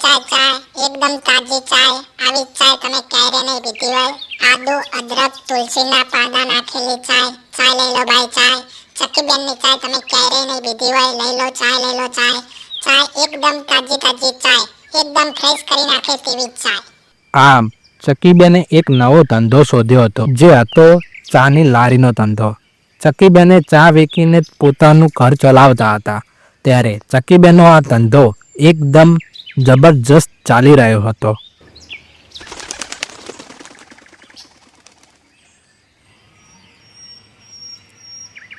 ચાય ચાય એકદમ તાજી ચાય. આવી ચાય તમે ક્યારે નહીં પીધી હોય. આદુ અદરક તુલસીના પાના નાખેલી ચાય. ચાય લઈ લો ભાઈ ચાય. ચક્કીબેનની ચાય તમે ક્યારે નહીં પીધી હોય. લઈ લો ચાય લઈ લો ચાય. ચાય એકદમ તાજી તાજી ચાય, એકદમ ફ્રેશ કરી નાખે તેવી ચાય. આમ ચક્કીબેને એક નવો ધંધો શોધ્યો હતો, જે હતો ચાની લારીનો ધંધો. ચક્કીબેને ચા વેચીને પોતાનું ઘર ચલાવતા હતા. ત્યારે ચક્કીબેનનો આ ધંધો એકદમ જબરજસ્ત ચાલી રહ્યો હતો.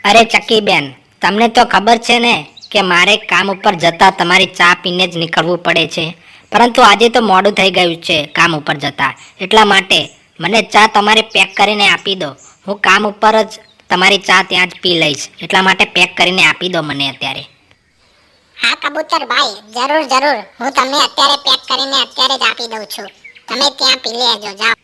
અરે ચક્કીબેન, તમને તો ખબર છે ને કે મારે કામ ઉપર જતા તમારી ચા પીને જ નીકળવું પડે છે, પરંતુ આજે તો મોડું થઈ ગયું છે કામ ઉપર જતા. એટલા માટે મને ચા તમારે પેક કરીને આપી દો. હું કામ ઉપર જ તમારી ચા ત્યાં જ પી લઈશ. એટલા માટે પેક કરીને આપી દો મને અત્યારે. હા કબૂતર ભાઈ, જરૂર જરૂર. હું તમને અત્યારે પેક કરીને અત્યારે જ આપી દઉં છું. તમે ત્યાં પી લેજો, જાઓ.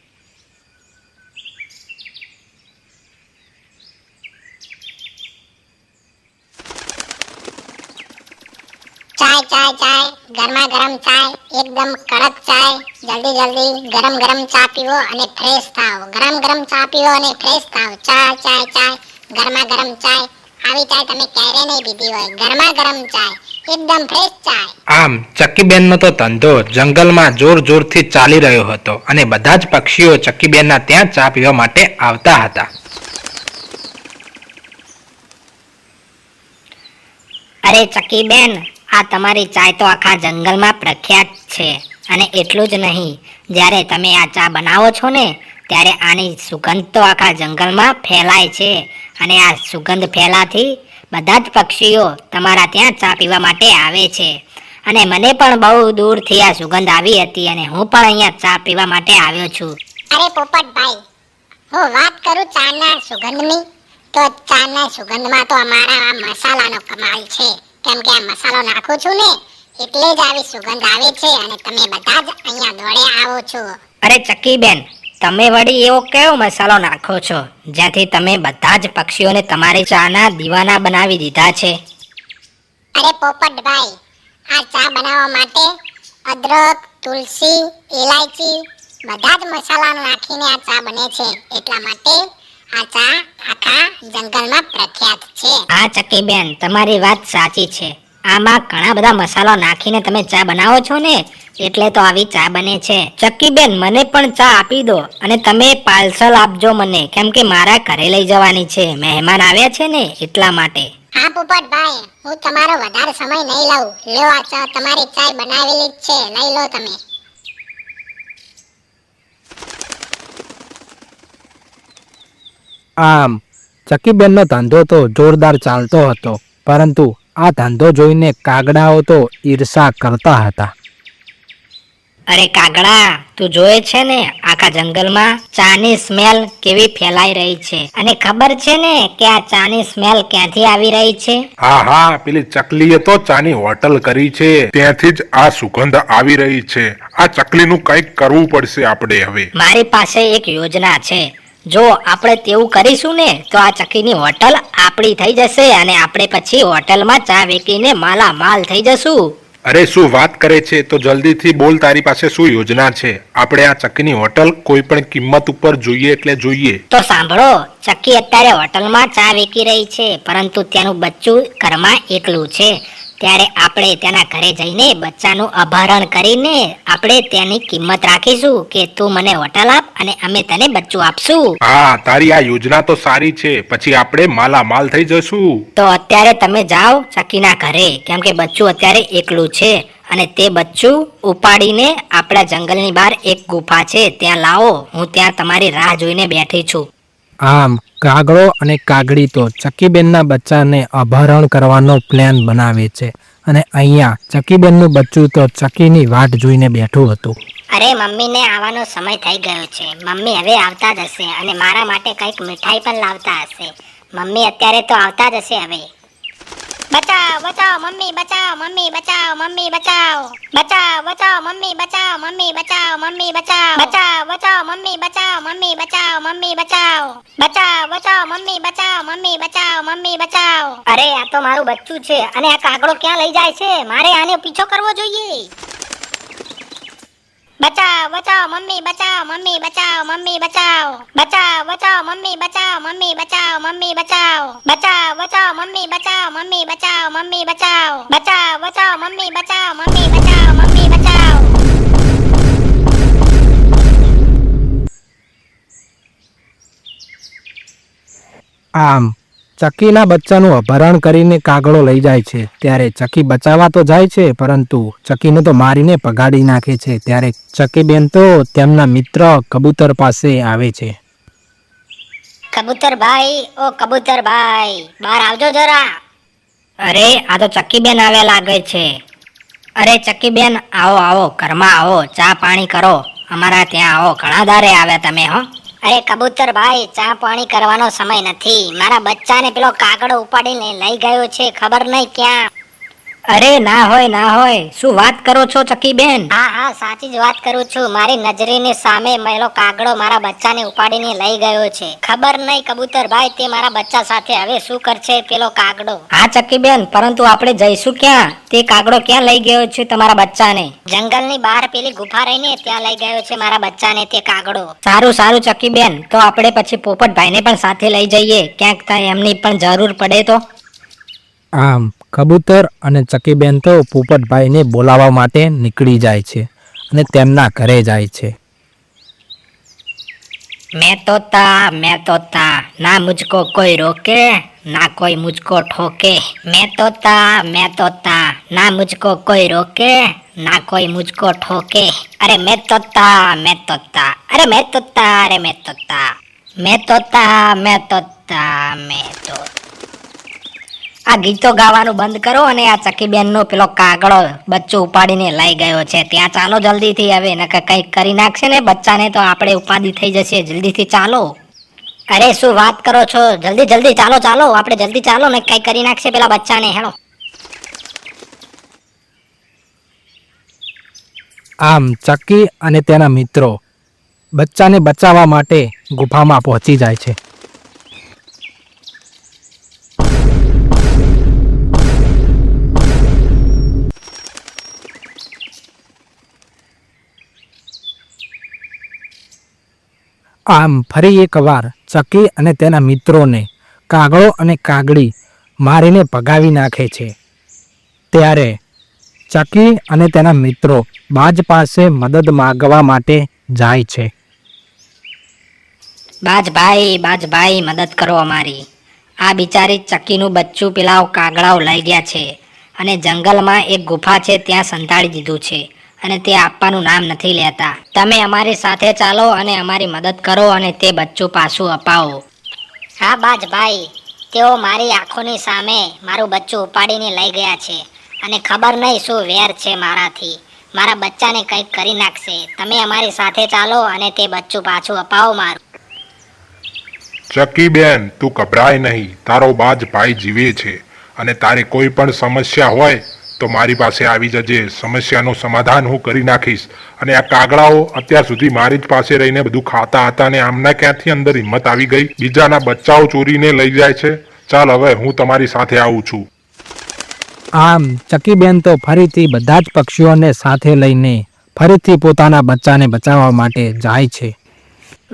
ચાય ચાય ચાય, ગરમા ગરમ ચાય, એકદમ કડક ચાય. જલ્દી જલ્દી ગરમ ગરમ ચા પીવો અને ફ્રેશ થાઓ. ગરમ ગરમ ચા પીવો અને ફ્રેશ થાઓ. ચાય ચાય ચાય, ગરમા ગરમ ચાય. આવી ચાય તમે ક્યારે નહીં પીધી હોય. ગરમા ગરમ ચાય, એકદમ ફ્રેશ ચાય. આમ ચક્કીબેનનો તો ધંધો જંગલમાં જોર જોરથી ચાલી રહ્યો હતો અને બધા જ પક્ષીઓ ચક્કીબેનના ત્યાં ચા પીવા માટે આવતા હતા. અરે ચક્કીબેન, આ તમારી ચાય તો આખા જંગલમાં પ્રખ્યાત છે. અને એટલું જ નહીં, જ્યારે તમે આ ચા બનાવો છો ને ત્યારે આની સુગંધ તો આખા જંગલમાં ફેલાય છે. અને આ સુગંધ ફેલાથી બધા જ પક્ષીઓ તમારા ત્યાં ચા પીવા માટે આવે છે. અને મને પણ બહુ દૂરથી આ સુગંધ આવી હતી અને હું પણ અહીંયા ચા પીવા માટે આવ્યો છું. અરે પોપટભાઈ, હું વાત કરું ચાના સુગંધની, તો ચાના સુગંધમાં તો અમારા આ મસાલાનો કમાલ છે. કેમ કે આ મસાલો નાખું છું ને એટલે જ આવી સુગંધ આવે છે અને તમે બધા જ અહીંયા દોડે આવો છો. અરે ચક્કીબેન, તમે વળી એવો કયો મસાલો નાખો છો જ્યાંથી તમે બધા જ પક્ષીઓને તમારી ચાના દીવાના બનાવી દીધા છે? અરે પોપટભાઈ, આ ચા બનાવવા માટે અદરક, તુલસી, ઇલાયચી બધા જ મસાલા નાખીને આ ચા બને છે. એટલા માટે આ ચા આખા જંગલમાં પ્રખ્યાત છે. હા ચક્કીબેન, તમારી વાત સાચી છે. આમાં ઘણા બધા મસાલા નાખીને તમે ચા બનાવો છો ને એટલે તો આવી ચા બને છે. ચક્કીબેન, મને પણ ચા આપી દો અને તમે પાર્સલ આપજો મને, કેમ કે મારા ઘરે લઈ જવાની છે. મહેમાન આવ્યા છે ને એટલા માટે. હા પોપટભાઈ, હું તમારો વધારે સમય નહીં લઉં. લ્યો આ ચા, તમારી ચાય બનાવેલી જ છે, લઈ લો તમે. આમ ચક્કીબેનનો ધંધો તો જોરદાર ચાલતો હતો, પરંતુ આ ધંધો જોઈને કાગડાઓ તો ઈર્ષા કરતા હતા. અરે કાગડા, તું જોયે છે ને આખા જંગલમાં ચાની સ્મેલ કેવી ફેલાઈ રહી છે? અને ખબર છે ને કે આ ચાની સ્મેલ ક્યાંથી આવી રહી છે? હા હા, પેલી ચકલીએ તો ચાની હોટલ કરી છે, ત્યાંથી જ આ સુગંધ આવી રહી છે. આ ચકલીનું કંઈક કરવું પડશે આપણે હવે. મારી પાસે એક યોજના છે. જો આપણે તેવું કરીશું ને તો આ ચક્કીની હોટલ આપણી થઈ જશે અને આપણે પછી હોટલમાં ચા વેચીને માલામાલ થઈ જશું. અરે શું વાત કરે છે? તો જલ્દીથી બોલ, તારી પાસે શું યોજના છે? આપણે આ ચક્કીની હોટલ કોઈ પણ કિંમત ઉપર જોઈએ એટલે જોઈએ. તો સાંભળો, ચક્કી અત્યારે હોટલમાં ચા વેચી રહી છે, પરંતુ તેનું બચ્ચું ઘરમાં એકલું છે. ત્યારે આપણે તેના ઘરે જઈને બચ્ચાનું અપહરણ કરીને આપણે તેની કિંમત રાખીશું કે તું મને હોટલ આપ અને અમે તને બચ્ચું આપશું. હા, તારી આ યોજના તો સારી છે. પછી આપણે માલામાલ થઈ જશું. તો અત્યારે તમે જાઓ ચક્કીના ઘરે, કેમ કે બચ્ચું અત્યારે એકલું છે અને તે બચ્ચું ઉપાડીને આપણા જંગલની બહાર એક ગુફા છે ત્યાં લાવો. હું ત્યાં તમારી રાહ જોઈને બેઠી છું. આમ કાગડો અને કાગડી તો ચક્કીબેનના બચ્ચાને અપહરણ કરવાનો પ્લાન બનાવે છે અને અહીંયા ચક્કીબેનનું બચ્ચું તો ચક્કીની વાટ જોઈને બેઠું હતું. અરે મમ્મીને આવવાનો સમય થઈ ગયો છે. મમ્મી હવે આવતા જ હશે અને મારા માટે કંઈક મીઠાઈ પણ લાવતા હશે. મમ્મી અત્યારે તો આવતા જ હશે હવે. બચાવ બચાવ મમ્મી, બચાવ મમ્મી, બચાવ મમ્મી, બચાવ. બચાવ બચાવ મમ્મી, બચાવ મમ્મી, બચાવ મમ્મી, બચાવ. બચાવ બચાવ મમ્મી, બચાવ મમ્મી, બચાવ મમ્મી, બચાવ. બચાવ બચાવ મમ્મી, બચાવ મમ્મી, બચાવ મમ્મી, બચાવ. અરે આ તો મારું બચ્ચું છે અને આ કાગડો ક્યાં લઈ જાય છે? મારે આને પીછો કરવો જોઈએ. બચાવ બચાવ મમ્મી બચાવ મમ્મી બચાવ મમ્મી બચાવ બચાવ બચાવ મમ્મી બચાવ મમ્મી બચાવ મમ્મી બચાવ બચાવ બચાવ મમ્મી બચાવ મમ્મી બચાવ મમ્મી બચાવ બચાવ બચાવ મમ્મી બચાવ મમ્મી બચાવ મમ્મી બચાવ. આમ ચકીના બચ્ચાનું અપહરણ કરીને કાગડો લઈ જાય છે. ત્યારે ચકી બચાવવા તો જાય છે, પરંતુ ચકીને તો મારીને પગાડી નાખે છે. ત્યારે ચકીબેન તો તેમના મિત્ર કબૂતર પાસે આવે છે. કબૂતરભાઈ, ઓ કબૂતરભાઈ, બહાર આવજો જરા. અરે આ તો ચક્કીબેન આવ્યા લાગે છે. અરે ચક્કીબેન, આવો આવો, ઘરમાં આવો, ચા પાણી કરો. અમારા ત્યાં આવો, ઘણા દારે આવ્યા તમે હો. અરે કબૂતરભાઈ, ચા પાણી કરવાનો સમય નથી. મારા બચ્ચાને પેલો કાગડો ઉપાડીને લઈ ગયો છે, ખબર નહીં ક્યાં. અરે ના હોય ના હોય, શું વાત કરો છો ચક્કીબેન? હા હા, સાચી જ વાત કરું છું. મારી નજરની સામે પેલો કાગડો મારા બચ્ચાને ઉપાડીને લઈ ગયો છે. ખબર નહીં કબૂતરભાઈ, તે મારા બચ્ચા સાથે હવે શું કરશે પેલો કાગડો. હા ચક્કીબેન, પરંતુ આપણે જઈશું ક્યાં? તે કાગડો ક્યાં લઈ ગયો છે તમારા બચ્ચાને? જંગલની બહાર પેલી ગુફા રહીને ત્યાં લઈ ગયો છે મારા બચ્ચાને તે કાગડો. સારું સારું ચક્કીબેન, તો આપણે પછી પોપટભાઈને પણ સાથે લઈ જઈએ, ક્યાંક ત્યાં એમની પણ જરૂર પડે તો. આમ કબૂતર અને ચકીબેન તો પોપટભાઈને બોલાવવા માટે નીકળી જાય છે અને તેમના ઘરે જાય છે. मैं तोता ना मुझको कोई रोके ना कोई मुझको ठोके. मैं तोता ना मुझको कोई रोके ना कोई मुझको ठोके. अरे मैं तोता अरे मैं तोता. આ ગીતો ગાવાનું બંધ કરો અને આ ચકીબેનનો પેલો કાગડો બચ્ચો ઉપાડીને લઈ ગયો છે ત્યાં ચાલો જલ્દીથી. હવે નકર કંઈક કરી નાખશે ને બચ્ચાને તો આપણે ઉપાધિ થઈ જશે. જલ્દીથી ચાલો. અરે શું વાત કરો છો? જલ્દી જલ્દી ચાલો ચાલો, આપણે જલ્દી ચાલો ને કંઈક કરી નાખશે પેલા બચ્ચાને. હેડો. આમ ચકી અને તેના મિત્રો બચ્ચાને બચાવવા માટે ગુફામાં પહોંચી જાય છે. આમ ફરી એકવાર ચકી અને તેના મિત્રોને કાગડો અને કાગડી મારીને ભગાવી નાખે છે. ત્યારે ચકી અને તેના મિત્રો બાજ પાસે મદદ માંગવા માટે જાય છે. બાજભાઈ મદદ કરો અમારી. આ બિચારી ચકીનું બચ્ચું પેલા કાગડાઓ લઈ ગયા છે અને જંગલમાં એક ગુફા છે ત્યાં સંતાડી દીધું છે અને તે આપવાનું નામ નથી લેતા. તમે અમારી સાથે ચાલો અને અમારી મદદ કરો અને તે બચ્ચું પાછું અપાવો. હા બાજભાઈ, તેઓ મારી આંખોની સામે મારું બચ્ચું ઉપાડીને લઈ ગયા છે અને ખબર નહીં શું વેર છે મારાથી. મારા બચ્ચાને કંઈક કરી નાખશે. તમે અમારી સાથે ચાલો અને તે બચ્ચું પાછું અપાવો મારું. ચકીબેન, તું ગભરાય નહીં. તારો બાજ ભાઈ જીવે છે અને તારે કોઈ પણ સમસ્યા હોય તો મારી પાસે આવી જજે. સમસ્યાનું સમાધાન હું કરી નાખીશ. અને આ કાગડાઓ અત્યાર સુધી મારી જ પાસે રહીને બધું ખાતા હતા અને આમના ક્યાંથી અંદર હિંમત આવી ગઈ? બીજાના બચ્ચાઓ ચોરીને લઈ જાય છે. ચાલ હવે હું તમારી સાથે આવું છું. આમ ચકીબેન તો ફરીથી બધા જ પક્ષીઓને સાથે લઈને ફરીથી પોતાના બચ્ચાને બચાવવા માટે જાય છે.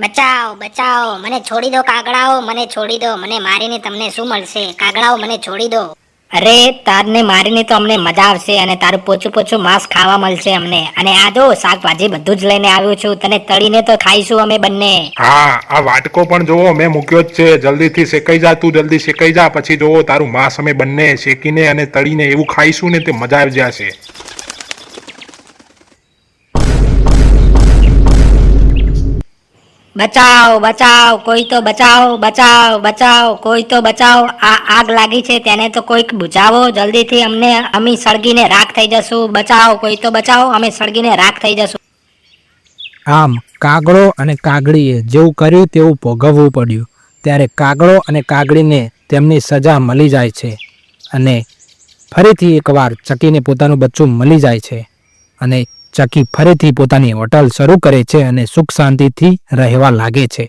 બચાવ બચાવ, મને છોડી દો કાગડાઓ, મને છોડી દો. મને મારીને તમને શું મળશે? કાગડાઓ મને છોડી દો. અરે તારને મારીને તો અમને મજા આવશે અને તારું પોચું પોચું માંસ ખાવા મળશે અમને. અને આ જો શાકભાજી બધું જ લઈને આવ્યું છું, તને તળીને તો ખાઈશું અમે બંને. હા, આ વાટકો પણ જોવો મેં મૂક્યો જ છે. જલ્દીથી શેકાઈ જા, તું જલ્દી શેકાઈ જા. પછી જોવો તારું માંસ અમે બંને શેકીને અને તળીને એવું ખાઈશું ને તે મજા આવી જશે. બચાવ કોઈ તો બચાવ કોઈ તો બચાવ. આ આગ લાગી છે તેને તો કોઈક બુઝાવો જલ્દીથી. અમે સળગીને રાખ થઈ જશું. બચાવ કોઈ તો બચાવ, અમે સળગીને રાખ થઈ જશું. આમ કાગડો અને કાગડીએ જેવું કર્યું તેવું ભોગવવું પડ્યું. ત્યારે કાગડો અને કાગડીને તેમની સજા મળી જાય છે અને ફરીથી એકવાર ચકીને પોતાનું બચ્ચું મળી જાય છે અને ચકી ફરીથી પોતાની હોટલ શરૂ કરે છે અને સુખ શાંતિથી રહેવા લાગે છે.